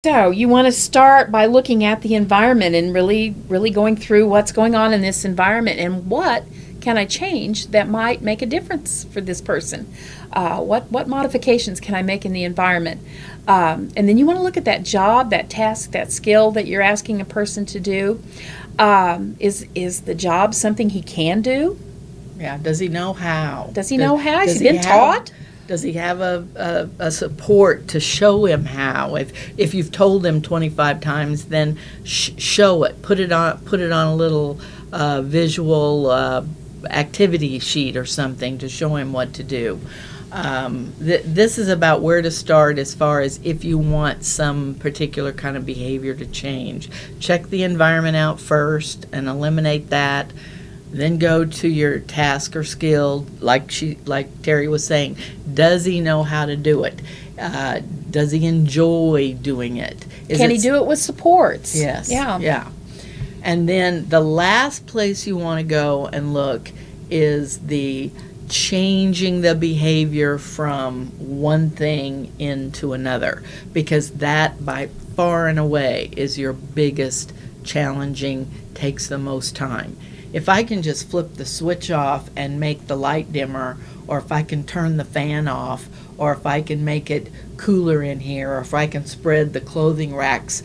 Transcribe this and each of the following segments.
So you want to start by looking at the environment and really going through what's going on in this environment and what can I change that might make a difference for this person. What modifications can I make in the environment? And then you want to look at that job, that task, that skill that you're asking a person to do. Is the job something he can do? Yeah, does he know how? Does he know how? Has does he been taught? Does he have a support to show him how? If you've told him 25 times, then show it. Put it on a little visual activity sheet or something to show him what to do. This is about where to start as far as if you want some particular kind of behavior to change. Check the environment out first and eliminate that. Then go to your task or skill, like Terry was saying. Does he know how to do it? Does he enjoy doing it? Can he do it with supports? Yes. Yeah. Yeah. And then the last place you want to go and look is the changing the behavior from one thing into another, because that by far and away is your biggest challenging, takes the most time. If I can just flip the switch off and make the light dimmer, or if I can turn the fan off, or if I can make it cooler in here, or if I can spread the clothing racks,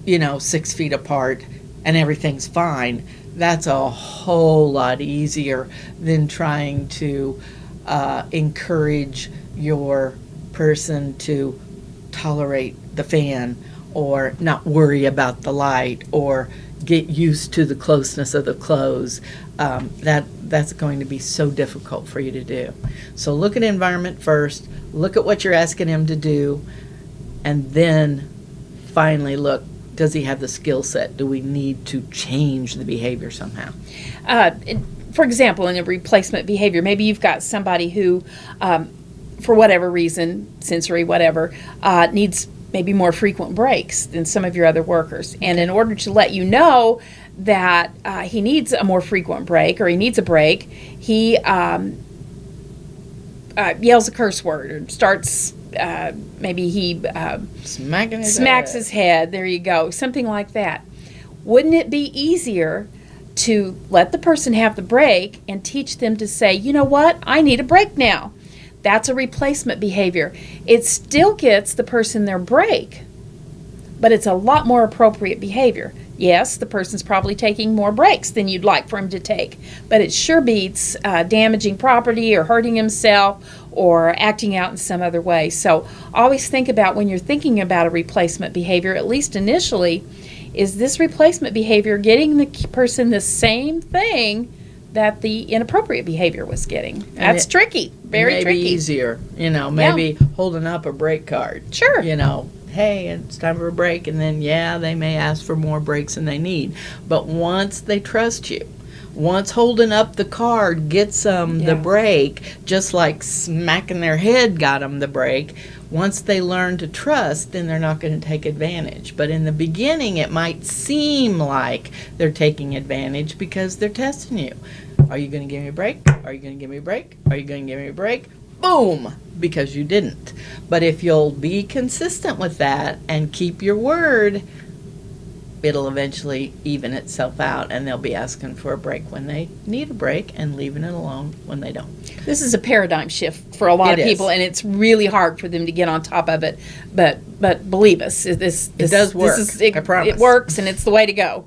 6 feet apart and everything's fine, that's a whole lot easier than trying to encourage your person to tolerate the fan or not worry about the light or get used to the closeness of the clothes. That's going to be so difficult for you to do. So look at environment first, look at what you're asking him to do, and then finally look, does he have the skill set? Do we need to change the behavior somehow? For example, in a replacement behavior, maybe you've got somebody who, for whatever reason, sensory, whatever, needs maybe more frequent breaks than some of your other workers. And in order to let you know that he needs a more frequent break or he needs a break, he yells a curse word or starts, maybe he smacks his head. There you go. Something like that. Wouldn't it be easier to let the person have the break and teach them to say, you know what, I need a break now? That's a replacement behavior. It still gets the person their break, but it's a lot more appropriate behavior. Yes, the person's probably taking more breaks than you'd like for him to take, but it sure beats damaging property or hurting himself or acting out in some other way. So always think about, when you're thinking about a replacement behavior, at least initially, is this replacement behavior getting the person the same thing that the inappropriate behavior was getting? That's tricky, very tricky. Maybe easier, maybe holding up a break card. Sure. Hey, it's time for a break, and then, they may ask for more breaks than they need. But once they trust you, once holding up the card gets them the break, just like smacking their head got them the break, once they learn to trust, then they're not going to take advantage. But in the beginning, it might seem like they're taking advantage because they're testing you. Are you going to give me a break? Are you going to give me a break? Are you going to give me a break? Boom! Because you didn't. But if you'll be consistent with that and keep your word, it'll eventually even itself out, and they'll be asking for a break when they need a break and leaving it alone when they don't. This is a paradigm shift for a lot of people, and it's really hard for them to get on top of it. But believe us, this does work. I promise. It works, and it's the way to go.